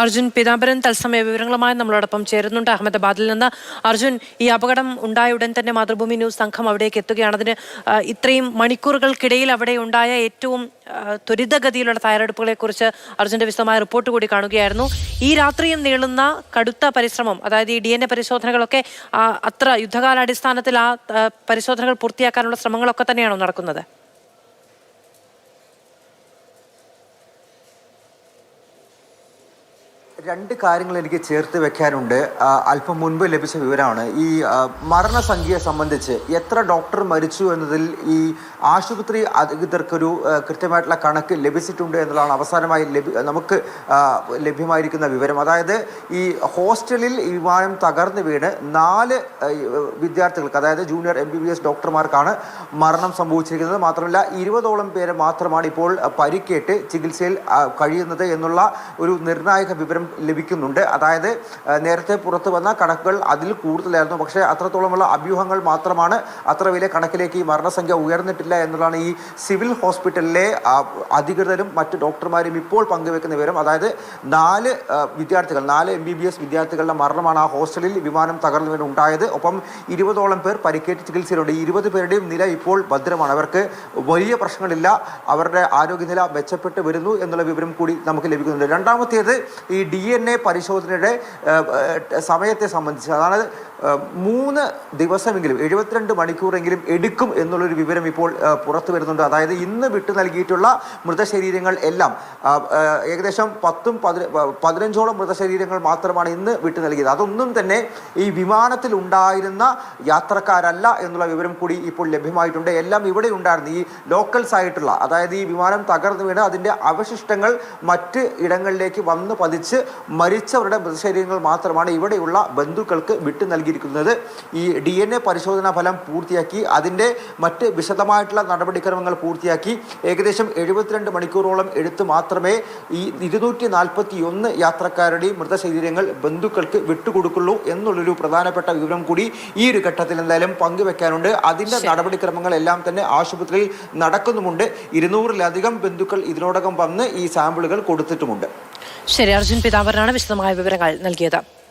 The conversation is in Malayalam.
അർജുൻ പീതാംബരൻ തത്സമയ വിവരങ്ങളുമായി നമ്മളോടൊപ്പം ചേരുന്നുണ്ട് അഹമ്മദാബാദിൽ നിന്ന്. അർജുൻ, ഈ അപകടം ഉണ്ടായ ഉടൻ തന്നെ മാതൃഭൂമി ന്യൂസ് സംഘം അവിടേക്ക് എത്തുകയാണ്. അതിന് ഇത്രയും മണിക്കൂറുകൾക്കിടയിൽ അവിടെ ഉണ്ടായ ഏറ്റവും ത്വരിതഗതിയിലുള്ള തയ്യാറെടുപ്പുകളെ കുറിച്ച് അർജുന്റെ വിശദമായ റിപ്പോർട്ട് കൂടി കാണുകയായിരുന്നു. ഈ രാത്രിയും നീളുന്ന കടുത്ത പരിശ്രമം, അതായത് ഈ DNA പരിശോധനകളൊക്കെ അത്ര യുദ്ധകാലാടിസ്ഥാനത്തിൽ ആ പരിശോധനകൾ പൂർത്തിയാക്കാനുള്ള ശ്രമങ്ങളൊക്കെ തന്നെയാണോ നടക്കുന്നത്? രണ്ട് കാര്യങ്ങൾ എനിക്ക് ചേർത്ത് വെക്കാനുണ്ട്. അല്പം മുൻപ് ലഭിച്ച വിവരമാണ് ഈ മരണസംഖ്യയെ സംബന്ധിച്ച്. എത്ര ഡോക്ടർ മരിച്ചു എന്നതിൽ ഈ ആശുപത്രി അധികൃതർക്കൊരു കൃത്യമായിട്ടുള്ള കണക്ക് ലഭിച്ചിട്ടുണ്ട് എന്നുള്ളതാണ് അവസാനമായി നമുക്ക് ലഭ്യമായിരിക്കുന്ന വിവരം. അതായത് ഈ ഹോസ്റ്റലിൽ ഈ വിമാനം തകർന്നു വീണ് 4 വിദ്യാർത്ഥികൾക്ക്, അതായത് ജൂനിയർ MBBS ഡോക്ടർമാർക്കാണ് മരണം സംഭവിച്ചിരിക്കുന്നത്. മാത്രമല്ല 20ഓളം പേര് മാത്രമാണ് ഇപ്പോൾ പരിക്കേറ്റ് ചികിത്സയിൽ കഴിയുന്നത് എന്നുള്ള ഒരു നിർണായക വിവരം ലഭിക്കുന്നുണ്ട്. അതായത് നേരത്തെ പുറത്തു വന്ന കണക്കുകൾ അതിൽ കൂടുതലായിരുന്നു. പക്ഷേ അത്രത്തോളമുള്ള അഭ്യൂഹങ്ങൾ മാത്രമാണ്. അത്ര വലിയ കണക്കിലേക്ക് ഈ മരണസംഖ്യ ഉയർന്നിട്ടില്ല എന്നുള്ളതാണ് ഈ സിവിൽ ഹോസ്പിറ്റലിലെ അധികൃതരും മറ്റ് ഡോക്ടർമാരും ഇപ്പോൾ പങ്കുവെക്കുന്ന വിവരം. അതായത് 4 വിദ്യാർത്ഥികൾ, 4 MBBS വിദ്യാർത്ഥികളുടെ മരണമാണ് ആ ഹോസ്റ്റലിൽ വിമാനം തകർന്നു വീണ് ഉണ്ടായത്. ഒപ്പം 20ഓളം പേർ പരിക്കേറ്റ് ചികിത്സയിലുണ്ട്. ഈ 20 പേരുടെയും നില ഇപ്പോൾ ഭദ്രമാണ്. അവർക്ക് വലിയ പ്രശ്നങ്ങളില്ല. അവരുടെ ആരോഗ്യനില മെച്ചപ്പെട്ട് വരുന്നു എന്നുള്ള വിവരം കൂടി നമുക്ക് ലഭിക്കുന്നുണ്ട്. രണ്ടാമത്തേത് ഈ DNA പരിശോധനയുടെ സമയത്തെ സംബന്ധിച്ച്. അതായത് 3 ദിവസമെങ്കിലും 72 മണിക്കൂറെങ്കിലും എടുക്കും എന്നുള്ളൊരു വിവരം ഇപ്പോൾ പുറത്തു വരുന്നുണ്ട്. അതായത് ഇന്ന് വിട്ടു നൽകിയിട്ടുള്ള മൃതശരീരങ്ങൾ എല്ലാം ഏകദേശം 10-15ഓളം മൃതശരീരങ്ങൾ മാത്രമാണ് ഇന്ന് വിട്ടു നൽകിയത്. അതൊന്നും തന്നെ ഈ വിമാനത്തിൽ ഉണ്ടായിരുന്ന യാത്രക്കാരല്ല എന്നുള്ള വിവരം കൂടി ഇപ്പോൾ ലഭ്യമായിട്ടുണ്ട്. എല്ലാം ഇവിടെ ഉണ്ടായിരുന്നു ഈ ലോക്കൽസ് ആയിട്ടുള്ള, അതായത് ഈ വിമാനം തകർന്നു വീണ് അതിൻ്റെ അവശിഷ്ടങ്ങൾ മറ്റ് ഇടങ്ങളിലേക്ക് വന്ന് പതിച്ച് മരിച്ചവരുടെ മൃതശരീരങ്ങൾ മാത്രമാണ് ഇവിടെയുള്ള ബന്ധുക്കൾക്ക് വിട്ടു നൽകിയിരിക്കുന്നത്. ഈ DNA പരിശോധനാ ഫലം പൂർത്തിയാക്കി അതിൻ്റെ മറ്റ് വിശദമായിട്ടുള്ള നടപടിക്രമങ്ങൾ പൂർത്തിയാക്കി ഏകദേശം 72 മണിക്കൂറോളം എടുത്ത് മാത്രമേ ഈ 241 യാത്രക്കാരുടെയും മൃതശരീരങ്ങൾ ബന്ധുക്കൾക്ക് വിട്ടുകൊടുക്കുള്ളൂ എന്നുള്ളൊരു പ്രധാനപ്പെട്ട വിവരം കൂടി ഈ ഒരു ഘട്ടത്തിൽ എന്തായാലും പങ്കുവെക്കാനുണ്ട്. അതിൻ്റെ നടപടിക്രമങ്ങളെല്ലാം തന്നെ ആശുപത്രിയിൽ നടക്കുന്നുമുണ്ട്. 200-ലധികം ബന്ധുക്കൾ ഇതിനോടകം വന്ന് ഈ സാമ്പിളുകൾ കൊടുത്തിട്ടുമുണ്ട്. ശരി, അർജുൻ പീതാംബരനാണ് വിശദമായ വിവരങ്ങൾ നൽകിയത്.